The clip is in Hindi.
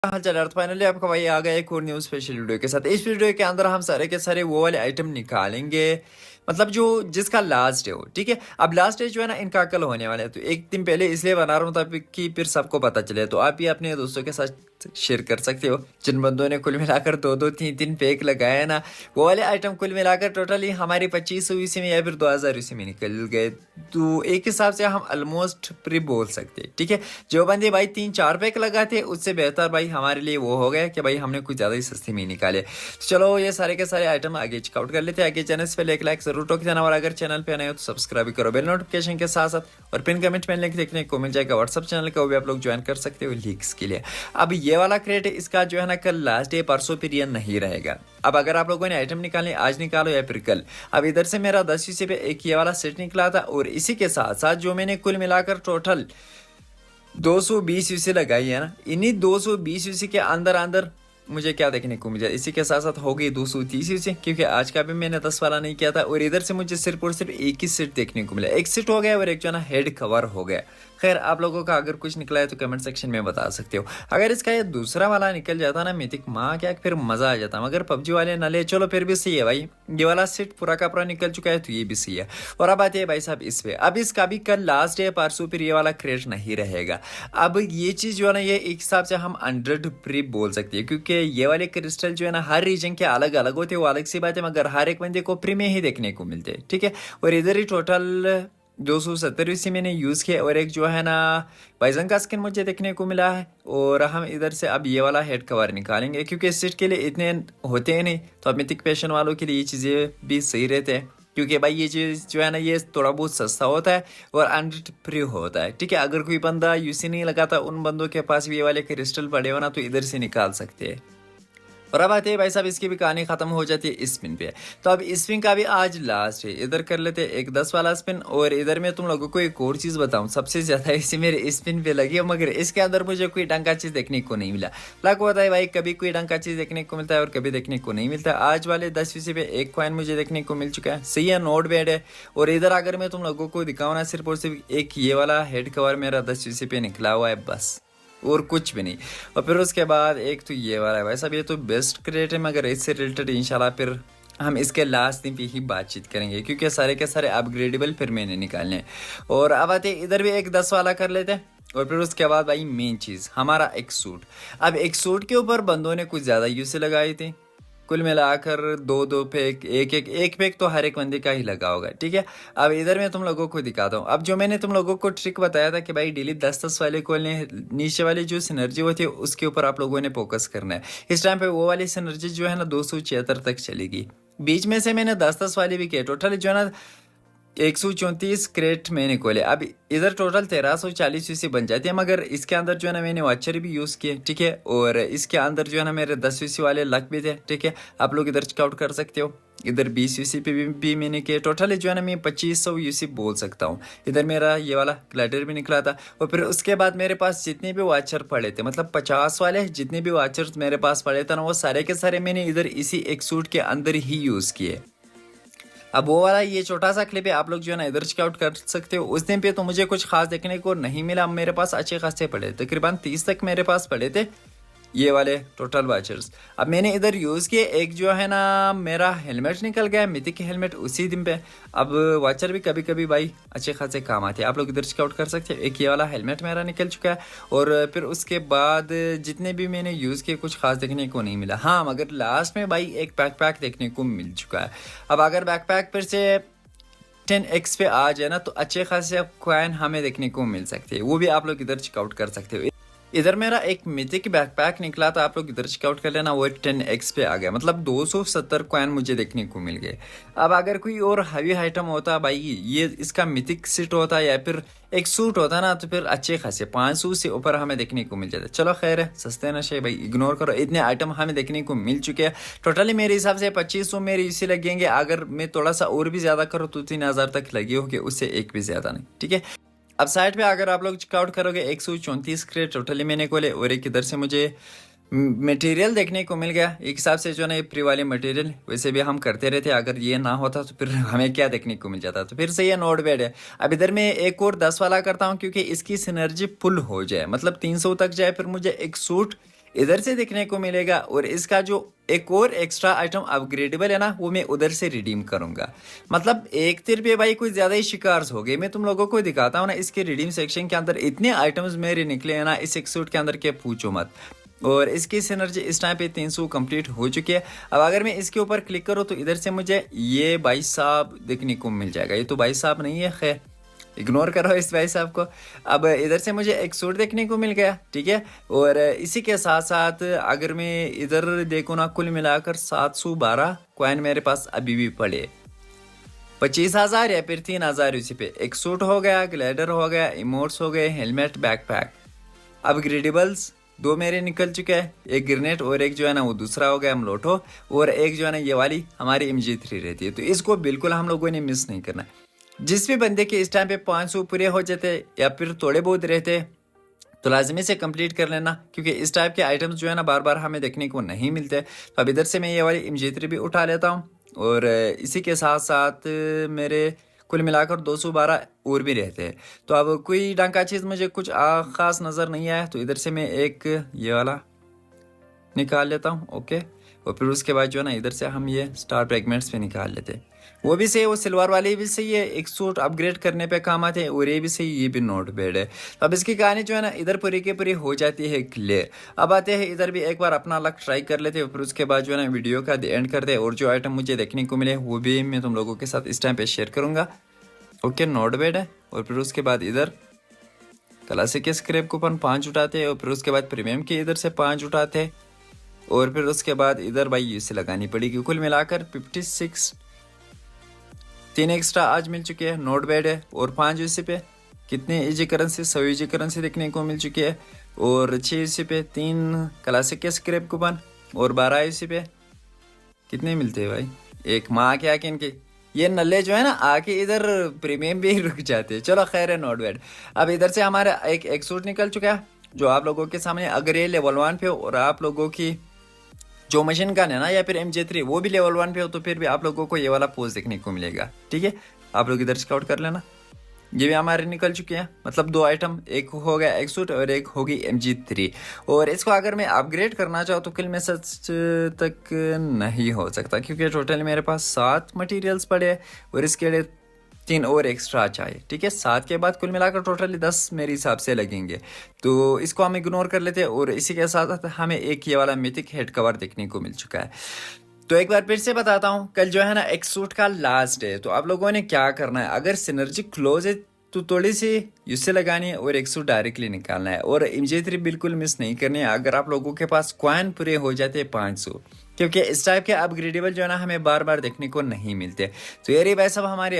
हाल चाल है। तो फाइनली आपका भाई आ गया एक और न्यू स्पेशल वीडियो के साथ। इस वीडियो के अंदर हम सारे के सारे वो वाले आइटम निकालेंगे, मतलब जो जिसका लास्ट है वो, ठीक है। अब लास्ट डे जो है ना इनका कल होने वाला है, तो एक दिन पहले इसलिए बना रहा हूँ ताकि फिर सबको पता चले। तो आप भी अपने दोस्तों के साथ शेयर कर सकते हो जिन बंदों ने कुल मिलाकर दो दो तीन तीन पैक लगाए हैं ना, वो वाले आइटम कुल मिलाकर टोटली हमारी 2500 ईस्वी में या फिर 2000 ईस्वी में निकल गए। तो एक हिसाब से हम ऑलमोस्ट प्री बोल सकते हैं, ठीक है। जो बंदे भाई 3-4 पैक लगाते उससे बेहतर भाई हमारे लिए वो हो गया कि भाई हमने कुछ ज़्यादा ही सस्ती में निकाले। तो चलो ये सारे के सारे आइटम आगे चेकआउट कर लेते हैं। आगे चैनल पे एक लाइक जरूर ठोक देना, और अगर चैनल पे नए हो तो सब्सक्राइब करो बेल नोटिफिकेशन के साथ साथ। और पिन कमेंट में लिंक देखने को मिल जाएगा व्हाट्सअप चैनल का, वो भी आप लोग ज्वाइन कर सकते हो लीक्स के लिए। अब ये वाला क्रेट इसका जो है ना कल लास्ट डे, परसों फिर ये नहीं रहेगा। अब अगर आप लोगों ने आइटम निकालने आज निकालो या फिर कल। अब इधर से मेरा 10 यूसी पे एक ये वाला सेट निकला था, और इसी के साथ साथ जो मैंने कुल मिलाकर टोटल 220 यूसी लगाई है ना, इन्हीं 220 यूसी के अंदर अंदर मुझे क्या देखने को मिला, इसी के साथ साथ हो गई 230 यूसी, क्योंकि आज का भी मैंने 10 वाला नहीं किया था। और इधर से मुझे सिर्फ और सिर्फ एक ही सेट देखने को मिला, एक सेट हो गया और एक जो है ना हेड कवर हो गया। खैर आप लोगों का अगर कुछ निकला है तो कमेंट सेक्शन में बता सकते हो। अगर इसका ये दूसरा वाला निकल जाता ना मिथिक माँ क्या, फिर मजा आ जाता। मगर पबजी वाले न ले, चलो फिर भी सही है भाई, ये वाला सेट पूरा का पूरा निकल चुका है तो ये भी सही है। और अब आते हैं भाई साहब इस पे। अब इसका भी कल लास्ट है, परसों फिर ये वाला क्रेट नहीं रहेगा। अब ये चीज जो है ना ये एक हिसाब से हम 100 प्री बोल सकते हैं, क्योंकि ये वाले क्रिस्टल जो है ना हर रीजन के अलग अलग होते हैं, वो अलग सी बात है, मगर हर एक बंदे को प्री में ही देखने को मिलते हैं, ठीक है। और इधर ही टोटल 270 इसी मैंने यूज़ किया, और एक जो है ना बाइजन का स्किन मुझे देखने को मिला है। और हम इधर से अब ये वाला हेड कवर निकालेंगे, क्योंकि इस सेट के लिए इतने होते हैं नहीं, तो अब मिथिक पैशन वालों के लिए ये चीज़ें भी सही रहते हैं, क्योंकि भाई ये चीज़ जो है ना ये थोड़ा बहुत सस्ता होता है और 100 फ्री होता है, ठीक है। अगर कोई बंदा यूसी नहीं लगाता, उन बंदों के पास भी ये वाले क्रिस्टल पड़े हो ना, तो इधर से निकाल सकते हैं। और अब आते हैं भाई साहब इसकी भी कहानी खत्म हो जाती है स्पिन पे। तो अब स्पिन का भी आज लास्ट है, इधर कर लेते हैं एक 10 वाला स्पिन। और इधर मैं तुम लोगों को एक और चीज़ बताऊं, सबसे ज़्यादा इसी मेरे स्पिन पे लगी है, मगर इसके अंदर मुझे कोई ढंग का चीज़ देखने को नहीं मिला। लग होता है भाई, कभी कोई ढंग का चीज़ देखने को मिलता है और कभी देखने को नहीं मिलता। आज वाले 10 फीसी पे एक कॉइन मुझे देखने को मिल चुका है, सही है, नोट बैड है। और इधर अगर मैं तुम लोगों को दिखाऊँ ना, सिर्फ और सिर्फ एक ये वाला हेड कवर मेरा 10 फीसी पे निकला हुआ है बस, और कुछ भी नहीं। और फिर उसके बाद एक तो ये वाला है भाई साहब, ये तो बेस्ट क्रिएट है, मगर इससे रिलेटेड इंशाल्लाह फिर हम इसके लास्ट दिन पे ही बातचीत करेंगे, क्योंकि सारे के सारे अपग्रेडेबल फिर मैंने निकालने हैं। और अब आते इधर भी एक 10 वाला कर लेते हैं। और फिर उसके बाद भाई मेन चीज़ हमारा एक सूट। अब एक सूट के ऊपर बंदों ने कुछ ज़्यादा यूज़ लगाई थी, कुल मिलाकर दो दो पैक, एक पैक तो हर एक बंदे का ही लगा होगा, ठीक है। अब इधर मैं तुम लोगों को दिखाता हूँ। अब जो मैंने तुम लोगों को ट्रिक बताया था कि भाई डेली 10-10 वाले को नीचे वाली जो सिनर्जी होती है उसके ऊपर आप लोगों ने फोकस करना है। इस टाइम पे वो वाली सिनर्जी जो है ना 276 तक चलेगी। बीच में से मैंने 10-10 वाले भी किए, टोटल जो है ना 134 क्रेट मैंने खोले। अब इधर टोटल 1340 यूसी बन जाती है, मगर इसके अंदर जो है ना मैंने वाचर भी यूज़ किए, ठीक है। और इसके अंदर जो है ना मेरे 10 यूसी वाले लक भी थे, ठीक है। आप लोग इधर चेकआउट कर सकते हो। इधर 20 यूसी पे भी मैंने किए, टोटल जो है ना मैं 2500 यूसी बोल सकता हूँ। इधर मेरा ये वाला ग्लाइडर भी निकला था। और फिर उसके बाद मेरे पास जितने भी वाचर पड़े थे, मतलब 50 वाले जितने भी वाचर्स मेरे पास पड़े थे ना, वो सारे के सारे मैंने इधर इसी एक सूट के अंदर ही यूज़ किए। अब वो वाला ये छोटा सा क्लिप है, आप लोग जो है ना इधर चेकआउट कर सकते हो। उस दिन पे तो मुझे कुछ खास देखने को नहीं मिला, मेरे पास अच्छे खासे पड़े, तकरीबन 30 तक मेरे पास पड़े थे ये वाले टोटल वाचर्स। अब मैंने इधर यूज़ किए, एक जो है ना मेरा हेलमेट निकल गया, मिथिक हेलमेट उसी दिन पे। अब वाचर भी कभी कभी भाई अच्छे खासे काम आते हैं, आप लोग इधर चेकआउट कर सकते हैं। एक ये वाला हेलमेट मेरा निकल चुका है। और फिर उसके बाद जितने भी मैंने यूज़ किए कुछ खास देखने को नहीं मिला, हाँ मगर लास्ट में भाई एक बैकपैक देखने को मिल चुका है। अब अगर बैकपैक फिर से 10x पे आ जाए ना, तो अच्छे खासे कॉइन हमें देखने को मिल सकते हैं, वो भी आप लोग इधर चेकआउट कर सकते हो। इधर मेरा एक मिथिक बैकपैक निकला था, आप लोग इधर चेकआउट कर लेना, वो 10x पे आ गया, मतलब 270 कॉइन मुझे देखने को मिल गए। अब अगर कोई और हैवी आइटम होता भाई, ये इसका मिथिक सेट होता या फिर एक सूट होता ना, तो फिर अच्छे खासे 500 से ऊपर हमें देखने को मिल जाता। चलो खैर है, सस्ते नशे भाई इग्नोर करो, इतने आइटम हमें देखने को मिल चुके हैं। टोटली मेरे हिसाब से 2500 मेरे इसी लगेंगे, अगर मैं थोड़ा सा और भी ज़्यादा करूँ तो 3000 तक लगे होंगे, उससे एक भी ज़्यादा नहीं, ठीक है। अब साइड पे अगर आप लोग चेकआउट करोगे 134 क्रेट टोटली मैंने खोले, और एक इधर से मुझे मटेरियल देखने को मिल गया। एक हिसाब से जो ना ये प्री वाले मटेरियल वैसे भी हम करते रहते, अगर ये ना होता तो फिर हमें क्या देखने को मिल जाता, तो फिर से ये नोट बैड है। अब इधर मैं एक और 10 वाला करता हूँ, क्योंकि इसकी सिनर्जी फुल हो जाए, मतलब 300 तक जाए, फिर मुझे एक सूट इधर से देखने को मिलेगा। और इसका जो एक और एक्स्ट्रा आइटम अपग्रेडेबल है ना, वो मैं उधर से रिडीम करूंगा। मतलब एक तिर पे भाई कुछ ज्यादा ही शिकार हो गए। मैं तुम लोगों को दिखाता हूँ ना, इसके रिडीम सेक्शन के अंदर इतने आइटम्स मेरे निकले हैं ना इस एक सूट के अंदर के पूछो मत। और इसकी सिनर्जी इस टाइम पे 300 कंप्लीट हो चुकी है। अब अगर मैं इसके ऊपर क्लिक करूँ तो इधर से मुझे ये भाई साहब देखने को मिल जाएगा। ये तो भाई साहब नहीं है, खैर इग्नोर करो इस भाई साहब को। अब इधर से मुझे एक सूट देखने को मिल गया, ठीक है। और इसी के साथ साथ अगर मैं इधर देखूँ ना, कुल मिलाकर 712 कॉइन मेरे पास अभी भी पड़े। 25,000 या फिर 3,000 उसी पे एक सूट हो गया, ग्लाइडर हो गया, इमोट्स हो गए, हेलमेट, बैकपैक। अपग्रेडेबल्स दो मेरे निकल चुके हैं, एक ग्रेनेड और एक जो है ना वो दूसरा हो गया मलोटो, और एक जो है ना ये वाली हमारी MG3 रहती है। तो इसको बिल्कुल हम लोगों ने मिस नहीं करना। जिस भी बंदे के इस टाइम पे 500 पूरे हो जाते या फिर थोड़े बहुत रहते तो लाजमी से कंप्लीट कर लेना, क्योंकि इस टाइप के आइटम्स जो है ना बार बार हमें देखने को नहीं मिलते। तो अब इधर से मैं ये वाली MG3 भी उठा लेता हूँ। और इसी के साथ साथ मेरे कुल मिलाकर 212 और भी रहते हैं। तो अब कोई ढंग का चीज़ मुझे कुछ ख़ास नज़र नहीं आया, तो इधर से मैं एक ये वाला निकाल लेता हूँ, ओके। और फिर उसके बाद जो है ना इधर से हम ये स्टार फ्रेगमेंट्स पे निकाल लेते हैं। वो भी सही, वो सिल्वर वाले भी सही है, एक सूट अपग्रेड करने पे काम आते हैं। और ये भी सही, ये भी नॉट बैड है। तो अब इसकी कहानी जो है ना इधर पूरी के पूरी हो जाती है क्लियर। अब आते हैं इधर भी एक बार अपना लक ट्राई कर लेते हैं, फिर उसके बाद जो है ना वीडियो का द एंड करते हैं। और जो आइटम मुझे देखने को मिले वो भी मैं तुम लोगों के साथ इस टाइम पे शेयर करूँगा, ओके। नॉट बैड है। और फिर उसके बाद इधर क्लासिक के स्क्रैप कूपन 5 उठाते हैं, और फिर उसके बाद प्रीमियम के इधर से 5 उठाते हैं। और फिर उसके बाद इधर भाई इसे लगानी पड़ेगी। कुल मिलाकर 56 3 एक्स्ट्रा आज मिल चुके हैं, नोट बैड है। और 5 इसी पे कितने इजी करेंसी, 100 इजी करेंसी देखने को मिल चुकी है। और 6 इसी पे 3 क्लासिक के स्क्रैप कूपन, और 12 इसी पे कितने मिलते हैं भाई, एक माँ के आके इनके ये नल्ले जो है ना आके इधर प्रीमियम भी रुक जाते हैं। चलो खैर है, नॉट बैड। अब इधर से हमारा एक सूट निकल चुका है जो आप लोगों के सामने। अगर ये लेवल 1 पे हो और आप लोगों की जो मशीन गन है ना या फिर MG3 वो भी लेवल 1 पे हो, तो फिर भी आप लोगों को ये वाला पोज देखने को मिलेगा, ठीक है। आप लोग इधर स्काउट कर लेना। ये भी हमारे निकल चुके हैं, मतलब 2 आइटम, एक हो गया एक सूट और एक होगी MG3। और इसको अगर मैं अपग्रेड करना चाहूँ तो किल में सच तक नहीं हो सकता, क्योंकि टोटल मेरे पास 7 मटेरियल्स पड़े हैं और इसके लिए 3 और एक्स्ट्रा चाहिए, ठीक है। 7 के बाद कुल मिलाकर टोटली 10 मेरे हिसाब से लगेंगे। तो इसको हम इग्नोर कर लेते हैं। और इसी के साथ हमें एक ये वाला मिथिक हेड कवर देखने को मिल चुका है। तो एक बार फिर से बताता हूँ, कल जो है ना एक सूट का लास्ट है, तो आप लोगों ने क्या करना है, अगर सिनर्जी क्लोज है तो थोड़ी सी उससे लगानी है और एक सूट डायरेक्टली निकालना है। और MG3 बिल्कुल मिस नहीं करनी है अगर आप लोगों के पास कॉइन पूरे हो जाते हैं 500, क्योंकि इस टाइप के अपग्रेडेबल जो है ना हमें बार बार देखने को नहीं मिलते। तो ये रही भाई साहब हमारी